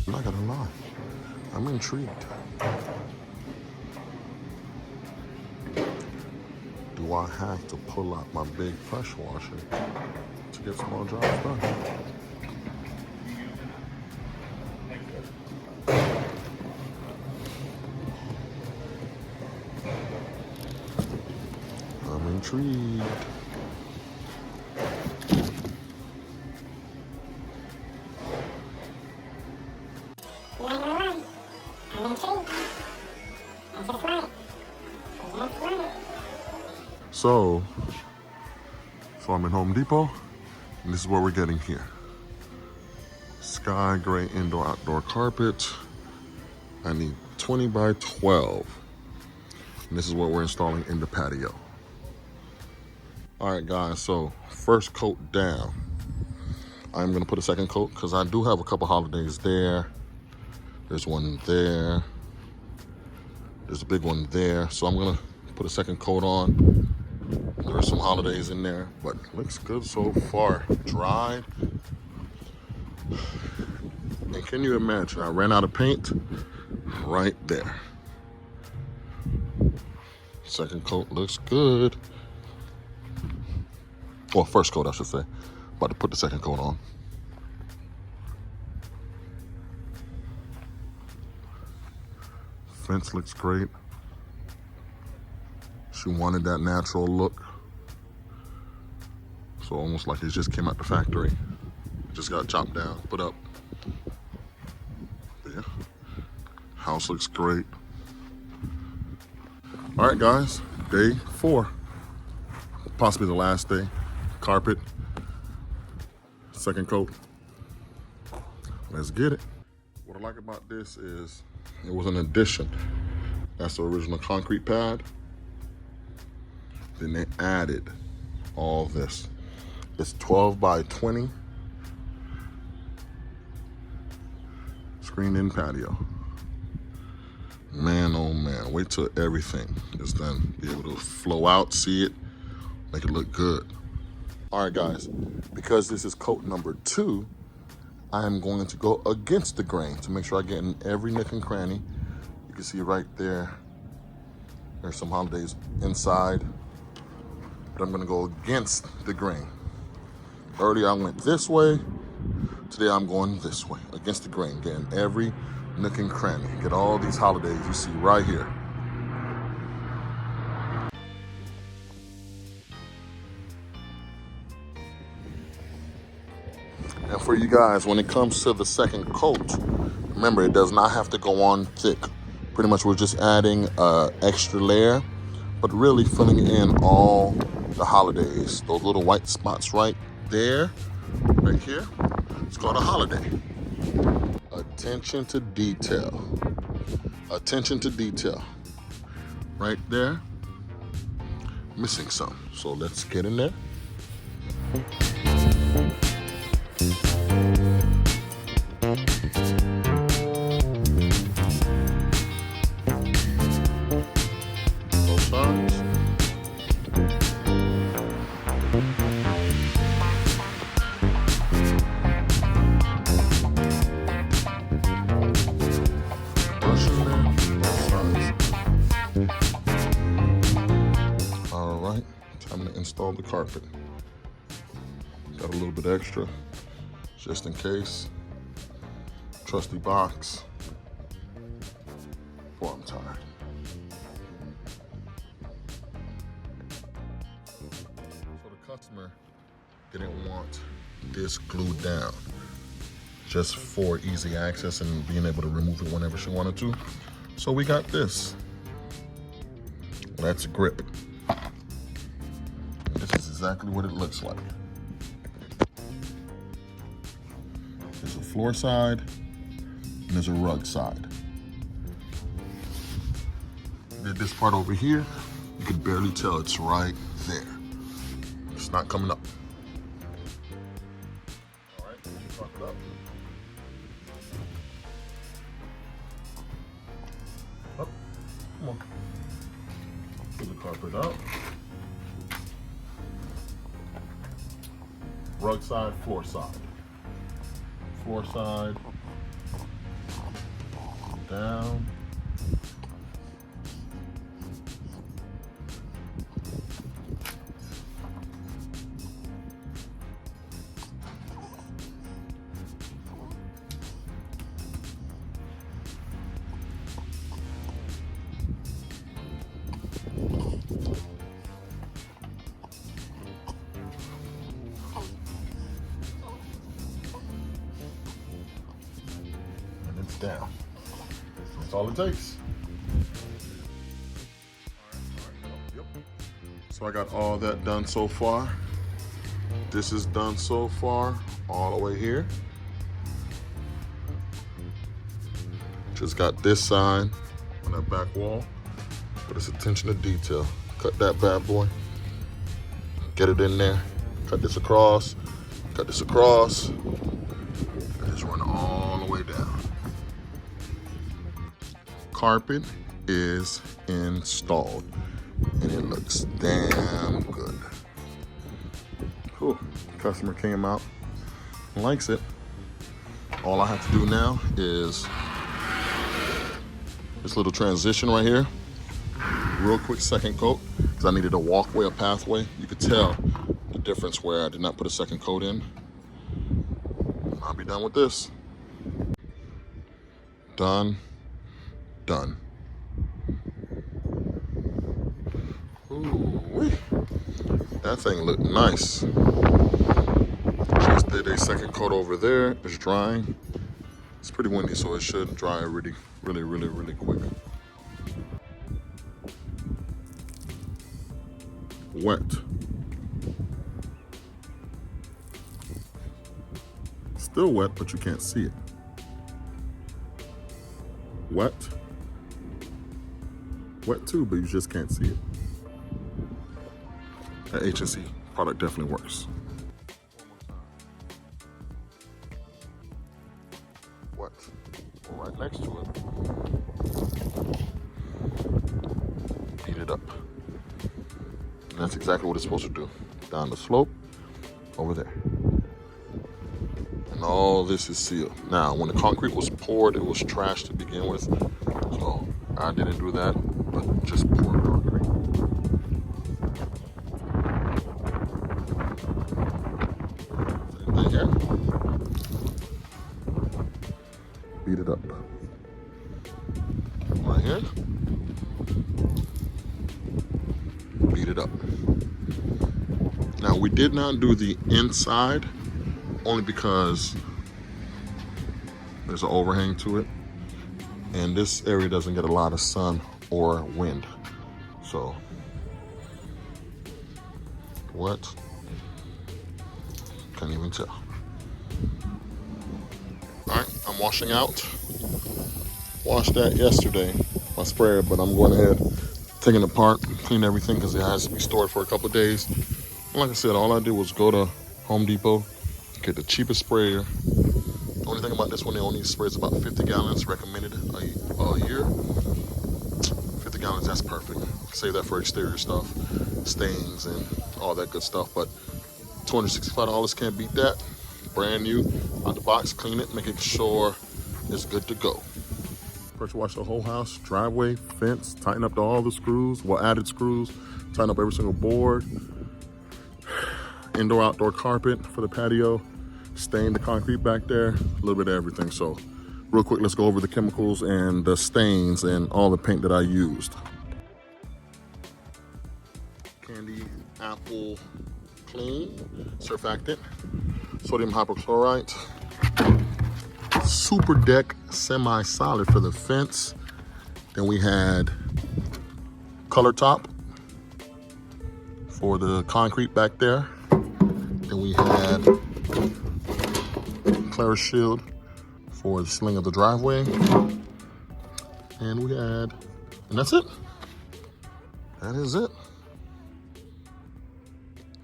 I'm not gonna lie, I'm intrigued. Do I have to pull out my big pressure washer to get some more jobs done? I'm intrigued. So I'm in Home Depot, and this is what we're getting here. Sky gray indoor outdoor carpet. I need 20 by 12. And this is what we're installing in the patio. All right, guys, so first coat down. I'm gonna put a second coat because I do have a couple holidays there. There's one there. There's a big one there. So I'm gonna put a second coat on. There are some holidays in there, but looks good so far. Dried. And can you imagine, I ran out of paint right there. Second coat looks good. Well, first coat, I should say. About to put the second coat on. Fence looks great. She wanted that natural look. So almost like it just came out the factory. It just got chopped down, put up. But yeah, house looks great. All right, guys, day 4. Possibly the last day. Carpet, second coat. Let's get it. What I like about this is it was an addition. That's the original concrete pad. Then they added all this. It's 12 by 20 screened in patio. Man, oh man, wait till everything is done. Be able to flow out, see it, make it look good. All right, guys, because this is coat number 2, I am going to go against the grain to make sure I get in every nook and cranny. You can see right there, there's some holidays inside, but I'm gonna go against the grain. Earlier I went this way, today I'm going this way, against the grain, getting every nook and cranny. Get all these holidays you see right here. And for you guys, when it comes to the second coat, remember it does not have to go on thick. Pretty much we're just adding an extra layer, but really filling in all the holidays. Those little white spots right there, right here, it's called a holiday. Attention to detail. Attention to detail. Right there, missing some. So let's get in there. Both sides. Brushing there, both sides. All right, time to install the carpet. Got a little bit extra, just in case. Trusty box. Boy, I'm tired. So the customer didn't want this glued down, just for easy access and being able to remove it whenever she wanted to. So we got this. Let's grip. This is exactly what it looks like. There's a floor side and there's a rug side. Did this part over here, you could barely tell it's right there. It's not coming up. All right, fuck it up. Up, come on. Pull the carpet up. Rug side, floor side. Floor side, down. And it's down. That's all it takes. Yep. So I got all that done so far. This is done so far, all the way here. Just got this side on that back wall, but it's attention to detail. Cut that bad boy, get it in there, cut this across, and just run it all the way down. Carpet is installed, and it looks damn good. Whew. Customer came out and likes it. All I have to do now is this little transition right here. Real quick second coat, because I needed a walkway, a pathway. You could tell the difference where I did not put a second coat in. I'll be done with this. Done. Ooh, that thing looked nice. Just did a second coat over there. It's drying. It's pretty windy, so it should dry really quick. Wet. Still wet, but you can't see it. Wet. Wet too, but you just can't see it. That HNC product definitely works. Wet. Right next to it. Heat it up. And that's exactly what it's supposed to do. Down the slope, over there. And all this is sealed. Now, when the concrete was poured, it was trash to begin with. So I didn't do that, but just pour concrete. Same thing here. Beat it up. Right here. Beat it up. Now, we did not do the inside only because there's an overhang to it, and this area doesn't get a lot of sun or wind. So, what? Can't even tell. All right, I'm washing out. Washed that yesterday, my sprayer, but I'm going ahead, taking it apart, clean everything because it has to be stored for a couple of days. And like I said, all I did was go to Home Depot, get the cheapest sprayer. The only thing about this one, they only sprays about 50 gallons recommended a year. 50 gallons, that's perfect. Save that for exterior stuff, stains and all that good stuff. But $265, can't beat that. Brand new, out the box, clean it, making sure it's good to go. Pressure wash the whole house, driveway, fence, tighten up all the screws, added screws, tighten up every single board. Indoor, outdoor carpet for the patio, stain the concrete back there, a little bit of everything. So real quick, let's go over the chemicals and the stains and all the paint that I used. Candy Apple Clean, surfactant, sodium hypochlorite, Super Deck semi-solid for the fence. Then we had Color Top for the concrete back there. Then we had Clara Shield for the sling of the driveway. And we had, and that's it. That is it.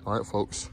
All right, folks.